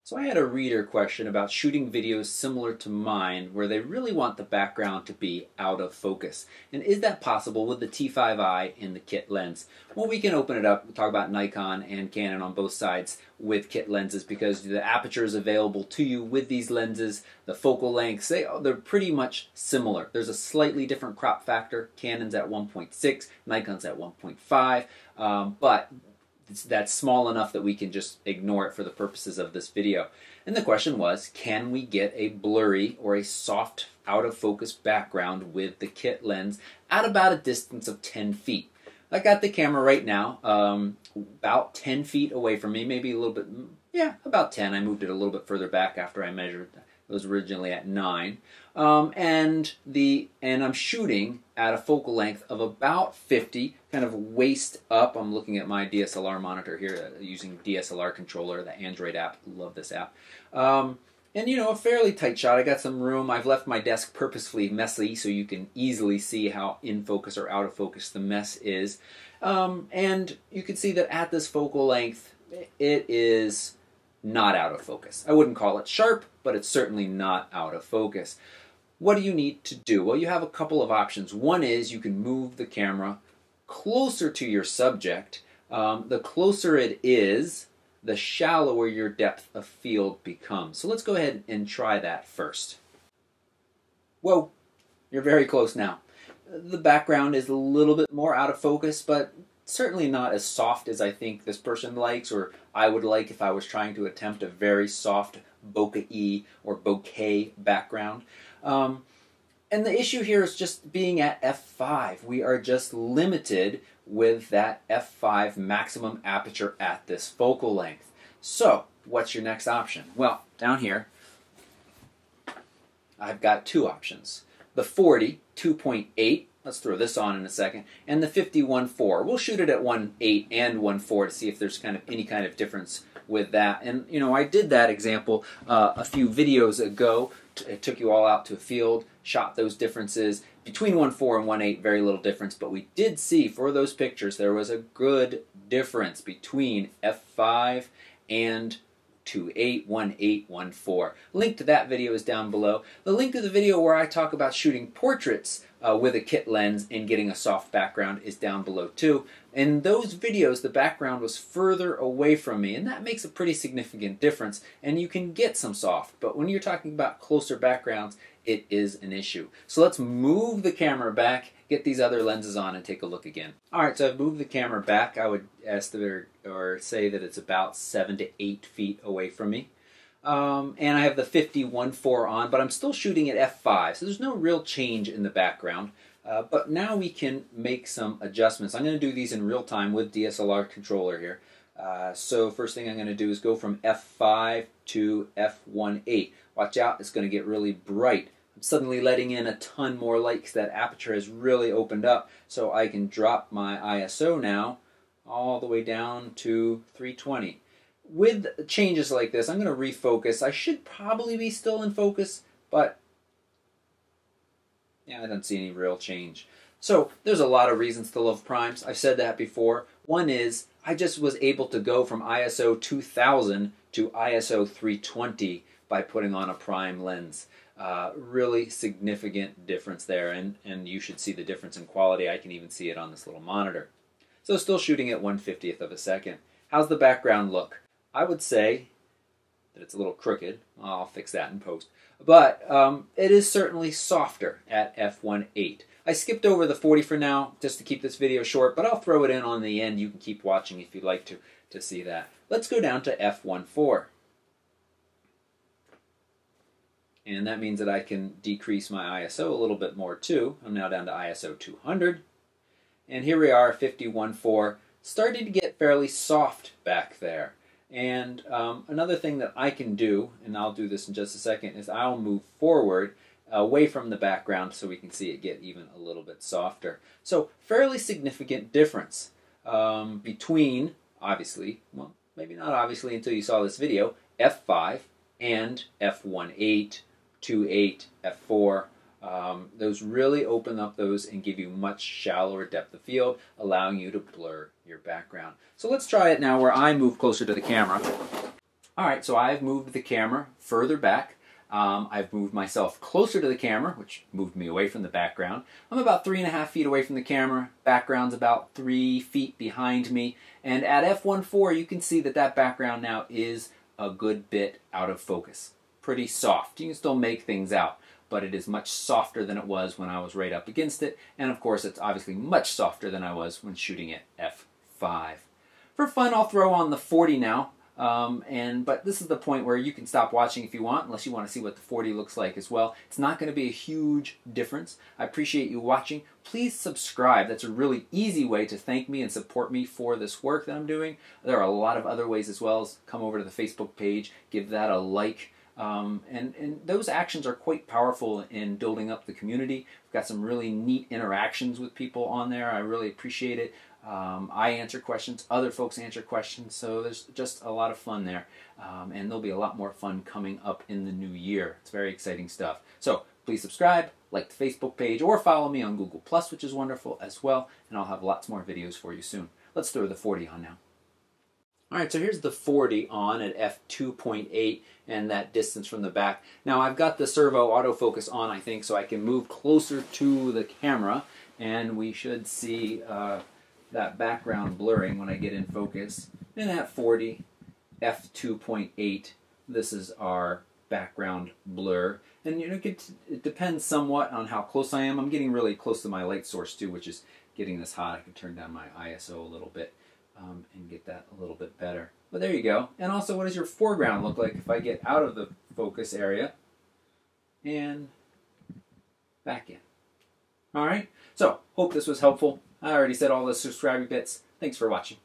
So I had a reader question about shooting videos similar to mine where they really want the background to be out of focus. And is that possible with the T5i and the kit lens? Well, we can open it up and talk about Nikon and Canon on both sides with kit lenses because the aperture is available to you with these lenses. The focal lengths, they're pretty much similar. There's a slightly different crop factor. Canon's at 1.6, Nikon's at 1.5, but that's small enough that we can just ignore it for the purposes of this video. And the question was, can we get a blurry or a soft out of focus background with the kit lens at about a distance of 10 feet? I got the camera right now about 10 feet away from me, maybe a little bit, yeah, about 10. I moved it a little bit further back after I measured. It was originally at 9. And I'm shooting at a focal length of about 50, kind of waist up. I'm looking at my DSLR monitor here using DSLR controller, the Android app. Love this app. And you know, a fairly tight shot. I got some room. I've left my desk purposefully messy so you can easily see how in focus or out of focus the mess is. And you can see that at this focal length, it is not out of focus. I wouldn't call it sharp, but it's certainly not out of focus. What do you need to do? Well, you have a couple of options. One is you can move the camera closer to your subject. The closer it is, the shallower your depth of field becomes. So let's go ahead and try that first. Whoa, you're very close now. The background is a little bit more out of focus, but certainly not as soft as I think this person likes or I would like if I was trying to attempt a very soft bokeh or bokeh background. And the issue here is just being at f5. We are just limited with that f5 maximum aperture at this focal length. So, what's your next option? Well, down here, I've got two options. The 40, 2.8, let's throw this on in a second, and the 50-1.4. We'll shoot it at 1.8 and 1.4 to see if there's any kind of difference with that. And, you know, I did that example a few videos ago. I took you all out to a field, shot those differences. Between 1.4 and 1.8, very little difference, but we did see for those pictures there was a good difference between f5 and 2.8, 1.8, 1.4. Link to that video is down below. The link to the video where I talk about shooting portraits with a kit lens and getting a soft background is down below too. In those videos, the background was further away from me, and that makes a pretty significant difference, and you can get some soft, but when you're talking about closer backgrounds, it is an issue. So let's move the camera back, get these other lenses on, and take a look again. Alright, so I've moved the camera back. I would estimate or say that it's about 7 to 8 feet away from me. And I have the 50-1.4 on, but I'm still shooting at f5, so there's no real change in the background. But now we can make some adjustments. I'm going to do these in real time with DSLR controller here. So first thing I'm going to do is go from f5 to f1.8. Watch out, it's going to get really bright. I'm suddenly letting in a ton more light because that aperture has really opened up. So I can drop my ISO now all the way down to 320. With changes like this, I'm going to refocus. I should probably be still in focus, but yeah, I don't see any real change. So there's a lot of reasons to love primes. I've said that before. One is I just was able to go from ISO 2000 to ISO 320 by putting on a prime lens. Really significant difference there, and you should see the difference in quality. I can even see it on this little monitor. So still shooting at 1/50th of a second. How's the background look? I would say that it's a little crooked. I'll fix that in post. But it is certainly softer at f1.8. I skipped over the 40 for now, just to keep this video short, but I'll throw it in on the end. You can keep watching if you'd like to see that. Let's go down to f1.4. And that means that I can decrease my ISO a little bit more too. I'm now down to ISO 200. And here we are, 50-1.4, starting to get fairly soft back there. And another thing that I can do, and I'll do this in just a second, is I'll move forward away from the background so we can see it get even a little bit softer. So fairly significant difference between, obviously, well, maybe not obviously until you saw this video, f5 and f1.8, 2.8, f4. Those really open up those and give you much shallower depth of field, allowing you to blur your background. So let's try it now where I move closer to the camera. Alright, so I've moved the camera further back. I've moved myself closer to the camera, which moved me away from the background. I'm about 3.5 feet away from the camera. Background's about 3 feet behind me. And at f1.4, you can see that that background now is a good bit out of focus. Pretty soft. You can still make things out, but it is much softer than it was when I was right up against it. And of course, it's obviously much softer than I was when shooting at f5. For fun, I'll throw on the 40 now. But this is the point where you can stop watching if you want, unless you want to see what the 40 looks like as well. It's not going to be a huge difference. I appreciate you watching. Please subscribe. That's a really easy way to thank me and support me for this work that I'm doing. There are a lot of other ways as well. Come over to the Facebook page, give that a like. And those actions are quite powerful in building up the community. We've got some really neat interactions with people on there. I really appreciate it. I answer questions, other folks answer questions, so there's just a lot of fun there. And there'll be a lot more fun coming up in the new year. It's very exciting stuff. So please subscribe, like the Facebook page, or follow me on Google+, which is wonderful as well, and I'll have lots more videos for you soon. Let's throw the 40 on now. Alright, so here's the 40 on at f2.8 and that distance from the back. Now I've got the servo autofocus on, I think, so I can move closer to the camera, and we should see that background blurring when I get in focus. And at 40, f2.8, this is our background blur. And you know, it depends somewhat on how close I am. I'm getting really close to my light source too, which is getting this hot. I can turn down my ISO a little bit and get that a little bit better. But there you go. And also, what does your foreground look like if I get out of the focus area and back in? All right, so hope this was helpful. I already said all the subscribe bits. Thanks for watching.